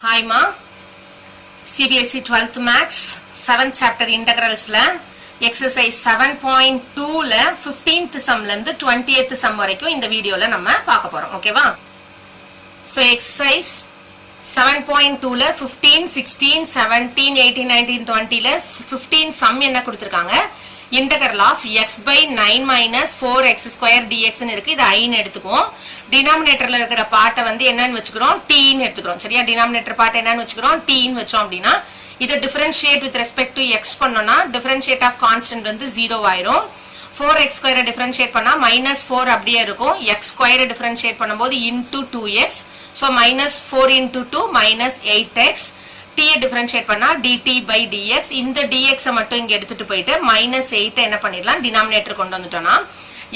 Hi ma, CBSE 12th Maths 7th chapter integrals la exercise 7.2 la 15th sum la irundhu 20th sum varaikkum indha video la nama paaka porom. Okay va? So exercise 7.2 la 15, 16, 17, 18, 19, 20 la 15 sum enna kuduthirukanga. Integral of x by 9 minus 4x square dx ன்னு இருக்கு. இது I ன்னு எடுத்துக்குவோம். டினாமினேட்டர்ல இருக்கிற பார்ட்டை வந்து என்னன்னு வச்சுக்கிறோம், t ன்னு எடுத்துக்கிறோம். சரியா? டினாமினேட்டர் பார்ட் என்னன்னு வச்சுக்கிறோம், t ன்னு வச்சோம் அப்படின்னா இதை differentiate with respect to x பண்ணோம்னா டிஃபரன்ஷியேட் ஆஃப் கான்ஸ்டன்ட் வந்து 0 ஆயிரும். 4x ஸ்கொயரை டிஃபரன்ஷியேட் பண்ணா -4 அப்படியே இருக்கும். x ஸ்கொயரை டிஃபரன்ஷியேட் பண்ணும்போது into 2x. So -4 into 2 -8x. t differentiate பண்ணா dt by dx. இந்த dx மட்டும் இங்க எடுத்துட்டு போயிட்டு -8 என்ன பண்ணிடலாம், டினாமினேட்டர் கொண்டு வந்துட்டோம்னா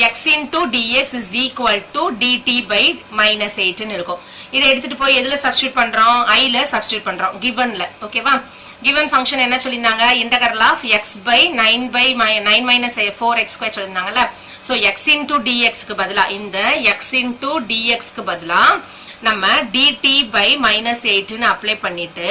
x into dx is equal to dt by -8 ன்னு இருக்கும். இதை எடுத்துட்டு போய் எதுல சப்ஸ்டிட்யூட் பண்றோம், i ல சப்ஸ்டிட்யூட் பண்றோம், givenல. ஓகேவா? given function என்ன சொல்லிருந்தாங்க, integral of x by 9 minus 4x square சொல்லிருந்தாங்கல்ல. so x into dx க்கு பதிலா இந்த x into dx க்கு பதிலா நம்ம dt by -8 ன்னு அப்ளை பண்ணிட்டு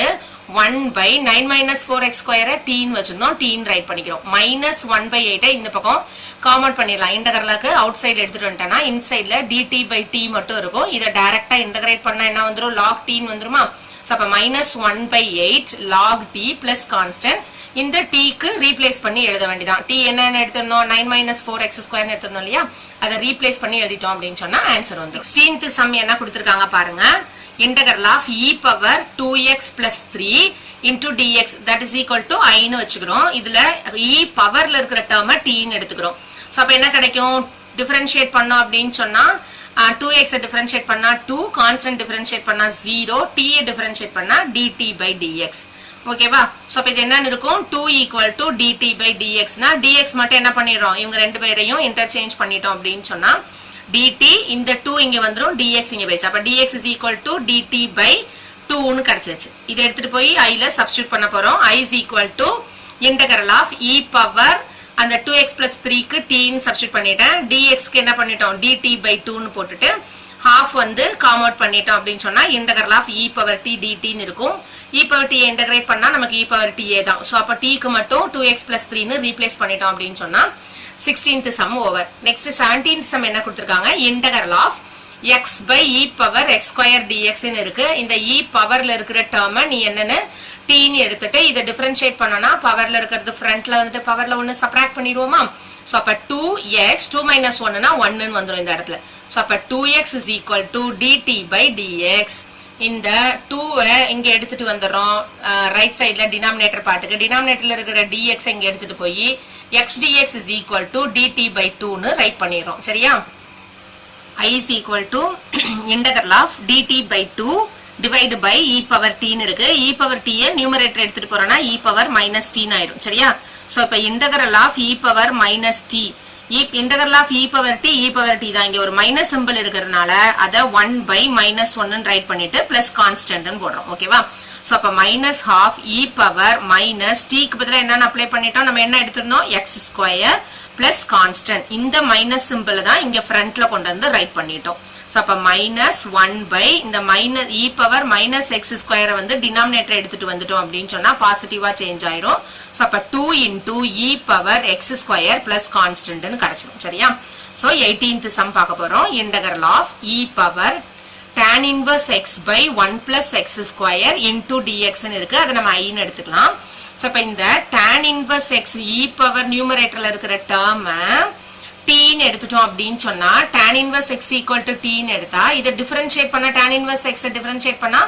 1 by 9 minus 4x square t ன்னு வச்சிருந்தோம், t ன்னு ரைட் பண்ணிக்கிறோம். -1 by 8 இந்த பக்கம் காமன் பண்ணிடலாம். இன்டகிரலுக்கு அவுட் சைடு எடுத்துட்டு வந்துட்டேன்னா இன்சைட்ல dt by t மட்டும் இருக்கும். இதை டைரக்டா இன்டகிரேட் பண்ணா என்ன வந்துரும், log t ன்னு வந்துருமா. சோ அப்ப -1 by 8 log t plus constant. இந்த t க்கு ரீப்ளேஸ் பண்ணி எழுத வேண்டியதான். t என்னன்னு எடுத்துறோம், 9 minus 4x square ன்னு எடுத்துறோம் இல்லையா, அதை ரீப்ளேஸ் பண்ணி எழுதிட்டோம் அப்படின்னு சொன்னா ஆன்சர் வந்து 16th சம் என்ன கொடுத்திருக்காங்க பாருங்க. integral of e power 2x plus 3 into dx that is equal to I ன்னு வச்சுக்கிறோம். இதுல e பவர்ல இருக்கிற டேர்மை t ன்னு எடுத்துக்கிறோம். சோ அப்ப என்ன கிடைக்கும், டிஃபரன்ஷியேட் பண்ணோம் அப்படின்னு சொன்னா 2x டிஃபரன்ஷியேட் பண்ணா 2, கான்ஸ்டன்ட் டிஃபரன்ஷியேட் பண்ணா 0, t டிஃபரன்ஷியேட் பண்ணா dt by dx. ஓகேவா? சோ அப்ப இது என்னன்னு இருக்கும், 2 equal to dt by dx னா dx மட்டும் என்ன பண்ணிரோம், இவங்க ரெண்டு பேரையும் இன்டர்சேஞ்ச் பண்ணிட்டோம் அப்படின்னு சொன்னா dt இந்த 2 இங்க வந்துரும், dx இங்க போயிடுச்சு. அப்ப dx is equal to dt by 2 ன்னு கிடைச்சிருச்சு. இதை எடுத்துட்டு போய் i ல சப்ஸ்டிட்யூட் பண்ண போறோம். i is equal to integral of e power அந்த 2x plus 3 க்கு t ன்னு சப்ஸ்டிட்யூட் பண்ணிட்டேன். dx க்கு என்ன பண்ணிட்டோம், dt by 2 ன்னு போட்டுட்டு half வந்து காம் அவுட் பண்ணிட்டோம் அப்படின்னு சொன்னா integral of e power t dt ன்னு இருக்கும். e power t இன்டகிரேட் பண்ணா நமக்கு e power t தான். சோ அப்ப t க்கு மட்டும் 2x plus 3 ன்னு ரீப்ளேஸ் பண்ணிட்டோம் அப்படின்னு சொன்னா 16th sum over. Next 17th sum என்ன கொடுத்திருக்காங்க, integral of x by e power x square dx ன்னு இருக்கு. இந்த e பவர்ல இருக்கிற டேர்மை நீ என்னன்னு t ன்னு எடுத்துட்டு இதை டிஃபரன்ஷியேட் பண்ணனா பவர்ல இருக்கிறது ஃப்ரண்ட்ல வந்துட்டு பவர்ல 1 சப்ட்ராக்ட் பண்ணிடுவோமா. சோ அப்ப 2x 2 minus 1 னா 1 ன்னு வந்துரும் இந்த இடத்துல. சோ அப்ப 2x is equal to dt by dx. இந்த 2 இங்க எடுத்துட்டு வந்துறோம் ரைட் சைடுல டினாமினேட்டர் பார்ட்டுக்கு. டினாமினேட்டர்ல இருக்கிற dx இங்க எடுத்துட்டு போய் x dx is equal to dt by 2 ன்னு ரைட் பண்ணிரோம். சரியா? I is equal to integral of dt by 2 divide by e power t ன்னு இருக்கு. e power t ய நியூமரேட்டர் எடுத்துட்டு போறோம்னா e power minus t ன்னு ஆயிடும். சரியா? சோ இப்ப integral of e power minus t, integral of e power t e power t தான். இங்க ஒரு மைனஸ் சிம்பிள் இருக்கிறதுனால அத 1 by -1 ன்னு ரைட் பண்ணிட்டு பிளஸ் கான்ஸ்டன்ட் ன்னு போடுறோம். ஓகேவா? சோ அப்ப -half e power minus t க்கு பதிலா என்ன அப்ளை பண்ணிட்டோம், நம்ம என்ன எடுத்துறோம், x ஸ்கொயர் பிளஸ் கான்ஸ்டன்ட். இந்த மைனஸ் சிம்பிள் தான் இங்க ஃப்ரண்ட்ல கொண்டு வந்து ரைட் பண்ணிட்டோம். சோ அப்ப -1 by இந்த e power minus x ஸ்கொயரை வந்து டினாமினேட்டர் எடுத்துட்டு வந்துட்டோம் அப்படின்னு சொன்னா பாசிட்டிவா சேஞ்ச் ஆயிரும். சோ அப்ப 2 into e power x square plus constant ன்னு கிடைச்சிரும். சரியா? சோ 18th சம் பார்க்க போறோம். integral of e power tan inverse x by 1 plus x square into dx ன்னு இருக்கு. அதை நம்ம i ன்னு எடுத்துக்கலாம். சோ அப்ப இந்த tan inverse x e power நியூமரேட்டர்ல இருக்கிற டேர்மை t ன்னு எடுத்துட்டோம் அப்படின்னு சொன்னா tan inverse x equal to t ன்னு எடுத்தா இதை டிஃபரன்ஷியேட் பண்ணா tan inverse x டிஃபரன்ஷியேட் பண்ணா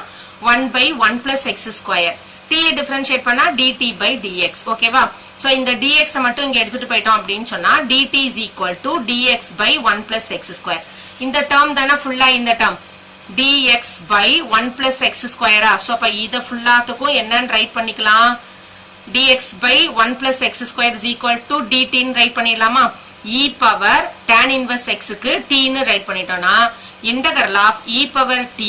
1 by 1 plus x square, t differentiate பண்ணா dt by dx. ஓகேவா? சோ இந்த dx மட்டும் இங்க எடுத்துட்டு போயிட்டோம் அப்படின்னு சொன்னா dt is equal to dx by 1 plus x square. இந்த டேர்ம் தானே ஃபுல்லா இந்த term dx by 1 plus x square. So அப்ப இத ஃபுல்லாத்துக்கும் என்னன்னு ரைட் பண்ணிக்கலாம், dx by 1 plus x square is equal to dt ன்னு ரைட் பண்ணிடலாமா. e power tan inverse x க்கு t ன்னு ரைட் பண்ணிட்டோம்னா integral of e power t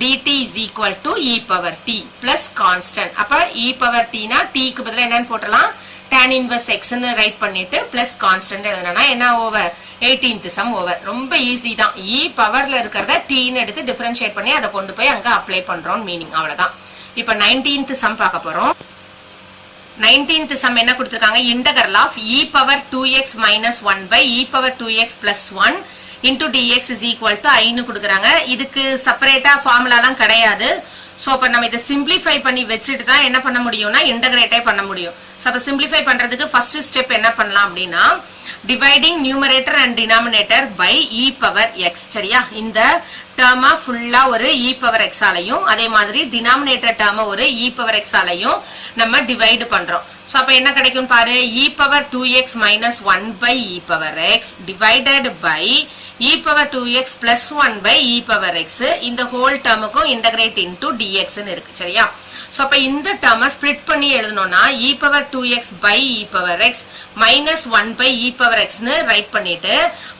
dt is equal to e power t plus constant. அப்ப e power t னா t க்கு பதிலா என்னன்னு போடலாம், tan inverse x ன்னு ரைட் பண்ணிட்டு பிளஸ் கான்ஸ்டன்ட் எழுதணும்னா என்ன ஓவர், 18th சம் ஓவர். ரொம்ப ஈஸி தான். e பவர்ல இருக்கிறத t ன்னு எடுத்து டிஃபரன்ஷியேட் பண்ணி அதை கொண்டு போய் அங்க அப்ளை பண்றோம் மீனிங், அவ்வளவுதான். இப்ப 19th சம் பார்க்க போறோம். 19th சம் என்ன கொடுத்திருக்காங்க, integral of e power 2x minus 1 by e power 2x plus 1 into dx is equal to iன்னு கொடுக்குறாங்க. இதுக்கு செப்பரேட்டா ஃபார்முலாலாம் கிடையாது. சோ அப்ப நம்ம இதை சிம்பிளிஃபை பண்ணி வச்சுட்டு தான் என்ன பண்ண முடியும்னா இன்டகிரேட்டே பண்ண முடியும். சோ அப்ப சிம்பிளிஃபை பண்றதுக்கு ஃபர்ஸ்ட் ஸ்டெப் என்ன பண்ணலாம் அப்படின்னா dividing numerator and denominator by e power x. சரியா, இந்த டேர்மா ஃபுல்லா ஒரு e பவர் x ஆலையும் அதே மாதிரி டினாமினேட்டர் டேர்மா ஒரு e பவர் x ஆலையும் நம்ம டிவைட் பண்றோம். சோ அப்ப என்ன கிடைக்கும் பாரு, e power 2x minus 1 by e power x divided by e power 2x plus 1 by e power x இந்த ஹோல் டேர்முக்கும் இன்டகிரேட் இன்டு dx ன்னு இருக்கு. சரியா, சோ அப்ப இந்த டேர்மை ஸ்ப்ளிட் பண்ணி எழுதணும்னா e power 2x by e power x minus 1 by e power x ன்னு ரைட் பண்ணிட்டு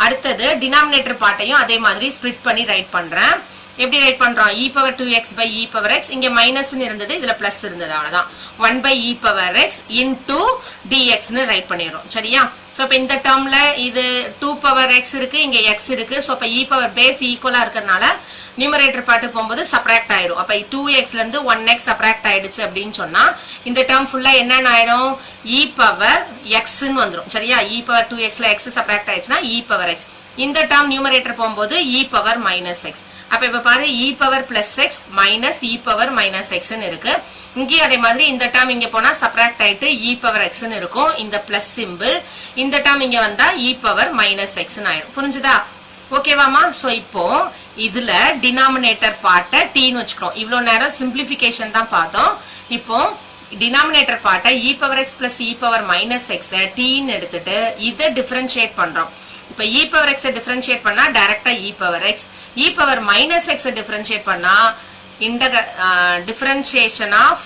அடுத்தது டினாமினேட்டர் பார்ட்டையும் அதே மாதிரி ஸ்ப்ளிட் பண்ணி ரைட் பண்றேன். எப்படி ரைட் பண்றோம், e power 2x by e power x இங்க மைனஸ் இருந்தது, இதுல பிளஸ் இருந்தது, அவ்வளவுதான். 1 by e power x into dx ன்னு ரைட் பண்ணிடுறோம். சரியா, சோ அப்ப இந்த டேர்ம்ல இது 2 பவர் x இருக்கு, இங்க x இருக்கு. சோ அப்ப e பவர் பேஸ் ஈக்குவலா இருக்கறனால நியூமரேட்டர் பார்ட் போகும்போது சப்ட்ராக்ட் ஆயிடும். அப்ப 2x ல இருந்து 1x சப்ட்ராக்ட் ஆயிடுச்சு அப்படின்னு சொன்னா இந்த டேர்ம் ஃபுல்லா என்னன்னு ஆயிடும், e பவர் x ன்னு வந்துரும். சரியா, e பவர் 2x ல x சப்ட்ராக்ட் ஆயிடுச்சுன்னா e பவர் x. இந்த டேர்ம் நியூமரேட்டர் போகும்போது e பவர் மைனஸ் x. அப்ப இப்ப பாரு e power plus x minus e power minus x ன்னு இருக்கு. இங்கே அதே மாதிரி இந்த டேர்ம் இங்க போனா சப்ட்ராக்ட் ஆயிட்டு e பவர் x ன்னு இருக்கும், இந்த பிளஸ் சிம்பிள். இந்த டேர்ம் இங்க வந்தா e பவர் மைனஸ் x ன்னு ஆயிடும். புரிஞ்சுதா, ஓகேவாமா? சோ இப்போ இதுல டினாமினேட்டர் பார்ட்டை t ன்னு வச்சுக்கிறோம். இவ்வளவு நேரம் சிம்பிளிஃபிகேஷன் தான் பார்த்தோம். இப்போ டினாமினேட்டர் பார்ட்டை e power x plus e power minus x t ன்னு எடுத்துட்டு இதை டிஃபரன்ஷியேட் பண்றோம். இப்ப e பவர் x டிஃபரன்ஷியேட் பண்ணா டைரக்டா e power x, e power minus x differentiate பண்ணா differentiation of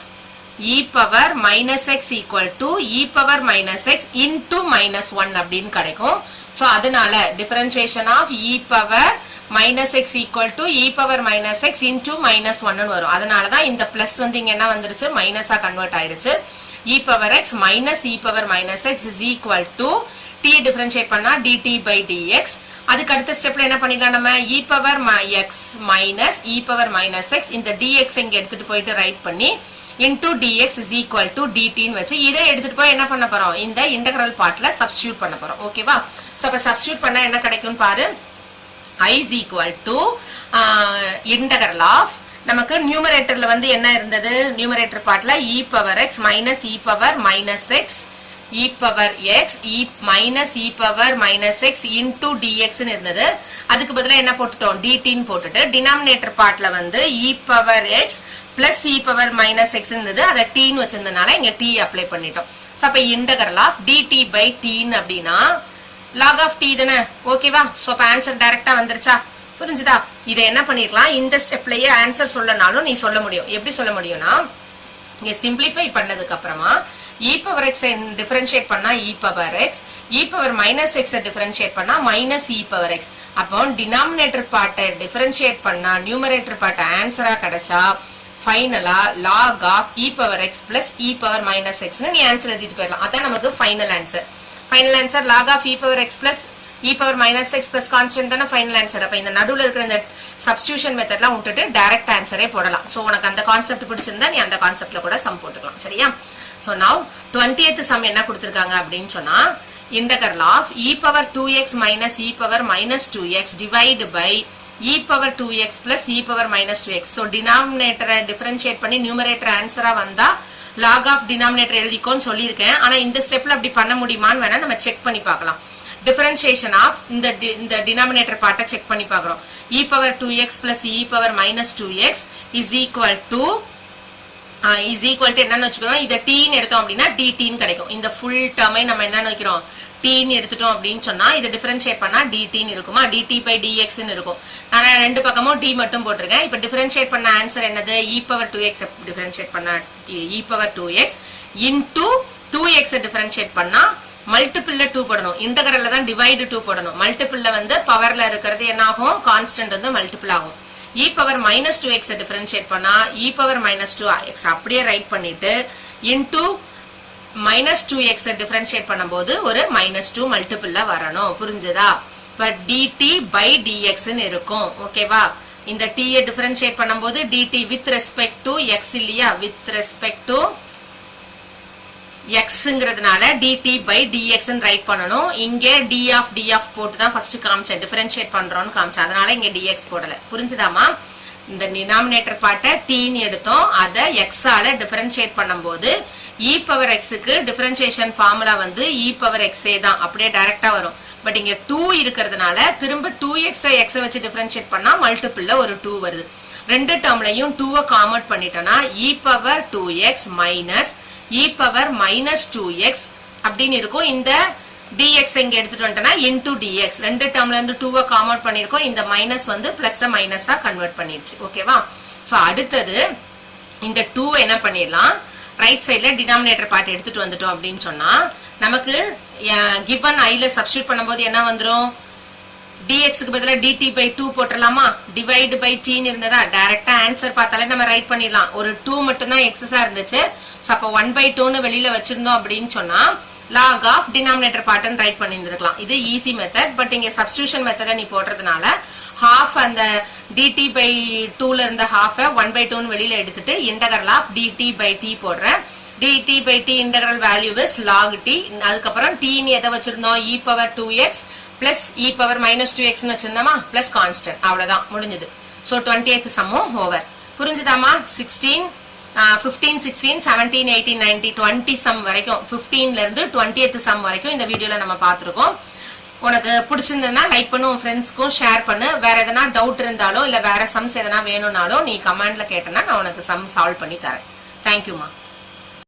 e power minus x equal to e power minus x into minus 1 அப்படின்னு கிடைக்கும். சோ அதனால differentiation of e power minus x equal to e power minus x into minus 1 வரும். அதனாலதான் இந்த plus வந்து இங்க என்ன வந்துருச்சு, மைனஸா கன்வெர்ட் ஆயிடுச்சு. e power x minus e power minus x is equal to t differentiate பண்ணா dt by dx. அதுக்கு அடுத்த ஸ்டெப்ல என்ன பண்ணிடலாம், நம்ம e power x minus e power minus x இந்த dx இங்க எடுத்துட்டு போயிட்டு ரைட் பண்ணி into dx is equal to dt ன்னு வச்சு இதை எடுத்துட்டு போய் என்ன பண்ண போறோம், இந்த இன்டகிரல் பார்ட்ல சப்ஸ்டிட்யூட் பண்ண போறோம். ஓகேவா, சோ அப்ப சப்ஸ்டிட்யூட் பண்ணா என்ன கிடைக்கும் பாரு, i is equal to integral of நமக்கு நியூமரேட்டர்ல வந்து என்ன இருந்தது, நியூமரேட்டர் பார்ட்ல e power x minus e power minus x e power x e minus e power minus x into dx ன்னு இருந்தது. அதுக்கு பதிலா என்ன போட்டுட்டோம், dt ன்னு போட்டுட்டு டினாமினேட்டர் பார்ட்ல வந்து e power x plus e power minus x இருந்தது, அதை t ன்னு வச்சிருந்தனால இங்க t அப்ளை பண்ணிட்டோம். சோ அப்ப integral of dt by t ன்னு அப்படினா log of t தானே. ஓகேவா, சோ அப்ப ஆன்சர் டைரக்டா வந்துருச்சா, புரிஞ்சுதா? இதை என்ன பண்ணிரலாம், இந்த ஸ்டெப்லயே ஆன்சர் சொல்லனாலும் நீ சொல்ல முடியும். எப்படி சொல்ல முடியும்னா இங்க சிம்பிளிஃபை பண்ணதுக்கு அப்புறமா e பவர் x டிஃபரன்ஷியேட் பண்ணா e power x, e power minus x differentiate பண்ணா மைனஸ் e பவர் x. அப்போ டினாமினேட்டர் பார்ட்டை டிஃபரன்ஷியேட் பண்ணா நியூமரேட்டர் பார்ட் ஆன்சரா கிடைச்சா ஃபைனலா log of e power x plus e power minus x ன்னு நீ ஆன்சர் எழுதிட்டு போயிடலாம். அதான் நமக்கு final answer. Final answer log of e power x plus e power minus x plus constant தான ஃபைனல் ஆன்சர். அப்ப இந்த நடுவுல இருக்கிற இந்த சப்ஸ்டிடியூஷன் மெத்தட்லாம் விட்டுட்டு டைரக்ட் ஆன்சரே போடலாம். சோ உனக்கு அந்த கான்செப்ட் பிடிச்சிருந்தா நீ அந்த கான்செப்ட்ல கூட சம் போட்டுக்கலாம். சரியா, சோ now 20th சம் என்ன கொடுத்திருக்காங்க அப்படின்னு சொன்னா integral of e power 2x minus e power minus 2x divide by e power 2x plus e power minus 2x. so denominator differentiate பண்ணி numerator ஆன்சரா வந்தா log of denominator எழுதிக்கோன்னு சொல்லியிருக்கேன். ஆனா இந்த ஸ்டெப்ல அப்படி பண்ண முடியுமான்னு வேணா நம்ம செக் பண்ணி பார்க்கலாம். differentiation of இந்த denominator பார்ட்டை செக் பண்ணி பார்க்கிறோம். e power 2x plus e power minus 2x is equal to என்னன்னு வச்சுக்கிறோம், இதை t ன்னு எடுத்தோம் அப்படின்னா dt ன்னு கிடைக்கும். இந்த ஃபுல் டேர்மை நம்ம என்னன்னு வைக்கிறோம், t ன்னு எடுத்துட்டோம் அப்படின்னு சொன்னா இதை டிஃபரன்ஷியேட் பண்ணா dt ன்னு இருக்குமா, dt by dx ன்னு இருக்கும். நான் ரெண்டு பக்கமும் t மட்டும் போட்டிருக்கேன். இப்போ டிஃபரன்ஷியேட் பண்ண ஆன்சர் என்னது, e power 2x டிஃபரன்ஷியேட் பண்ணா e power 2x into 2x differentiate பண்ணா மல்டிபிள்ல 2 போடணும். இன்டகிரல்ல தான் டிவைட் 2 போடணும். மல்டிபிள்ல வந்து பவர்ல இருக்கிறது என்ன ஆகும், கான்ஸ்டன்ட் வந்து மல்டிபிள் ஆகும். e power minus 2x differentiate பண்ணா e power minus 2x அப்படியே ரைட் பண்ணிட்டு into minus 2x டிஃபரன்ஷியேட் பண்ணும்போது ஒரு minus 2 மல்டிபிள்ல வரணும். புரிஞ்சதா? இப்ப dt by dx ன்னு இருக்கும். ஓகேவா, இந்த t ஐ டிஃபரன்ஷியேட் பண்ணும்போது dt with respect to x இல்லையா, with respect to xங்கிறதுனால dt by dx ன்னு ரைட் பண்ணணும். இங்க d of போட்டு தான் ஃபர்ஸ்ட் காமிச்சேன், டிஃபரன்ஷியேட் பண்றோம்னு காமிச்சேன், அதனால இங்க dx போடல. புரிஞ்சுதாமா? இந்த டினாமினேட்டர் பார்ட்டை t ன்னு எடுத்தோம், அதை x ஆல டிஃபரன்ஷியேட் பண்ணும்போது e பவர் x க்கு டிஃபரன்ஷியேஷன் ஃபார்முலா வந்து e பவர் x தான், அப்படியே டைரக்டா வரும். பட் இங்க 2 இருக்கிறதுனால திரும்ப 2x x வச்சு டிஃபரன்ஷியேட் பண்ணா மல்டிபிள்ல ஒரு 2 வருது. ரெண்டு டேர்ம்லயும் 2 காமன் பண்ணிட்டோம்னா e power 2x minus e power minus 2x அப்படின்னு இருக்கும். இந்த dx இங்க எடுத்துட்டு வந்துட்டோம்னா into dx, ரெண்டு டேர்ம்ல இருந்து 2 காமன் பண்ணிருக்கோம், இந்த மைனஸ் வந்து பிளஸ் மைனஸா கன்வெர்ட் பண்ணிருச்சு. ஓகேவா? சோ அடுத்தது இந்த 2 என்ன பண்ணிடலாம், ரைட் சைட்ல டினாமினேட்டர் பார்ட் எடுத்துட்டு வந்துட்டோம் அப்படின்னு சொன்னா நமக்கு given I ல சப்ஸ்டிட்யூட் பண்ணும்போது என்ன வந்துரும், dx க்கு பதிலா dt by 2 போட்டுறலாமா, divide by t ன்னு இருந்ததா, டைரக்டா ஆன்சர் பார்த்தாலே நம்ம ரைட் பண்ணிடலாம். ஒரு 2 மட்டும் தான் எக்ஸஸா இருந்துச்சு, சோ அப்ப 1/2 ன்னு வெளியில வச்சிருந்தோம் அப்படின்னு சொன்னா log of denominator part ன்னு ரைட் பண்ணியிருந்திருக்கலாம். இது ஈஸி மெத்தட். பட் இங்க சப்ஸ்டிடியூஷன் மெத்தட நீ போடுறதுனால half அந்த dt by 2 ல இருந்த half 1/2 ன்னு வெளியில எடுத்துட்டு integral of dt by t போடுறேன். dt by t integral value is log t. அதுக்கப்புறம் t ன்னு எதை வச்சிருந்தோம், e power 2x plus e power minus 2x ன்னு வச்சிருந்தோமா, plus constant. அவ்வளவுதான், முடிஞ்சது. So 28th சம்மும் ஓவர். புரிஞ்சுதாமா? 16 15 16 17 18 19 20 சம் வரைக்கும், 15 ல இருந்து 20th சம் வரைக்கும் இந்த வீடியோல நம்ம பார்த்திருக்கோம். உனக்கு பிடிச்சிருந்ததுன்னா லைக் பண்ணு, உன் ஃப்ரெண்ட்ஸ்க்கும் ஷேர் பண்ணு. வேற எதனா டவுட் இருந்தாலோ இல்ல வேற சம்ஸ் எதனா வேணும்னாலும் நீ கமெண்ட்ல கேட்டனா நான் உனக்கு சம் சால்வ் பண்ணி தரேன். தேங்க்யூமா.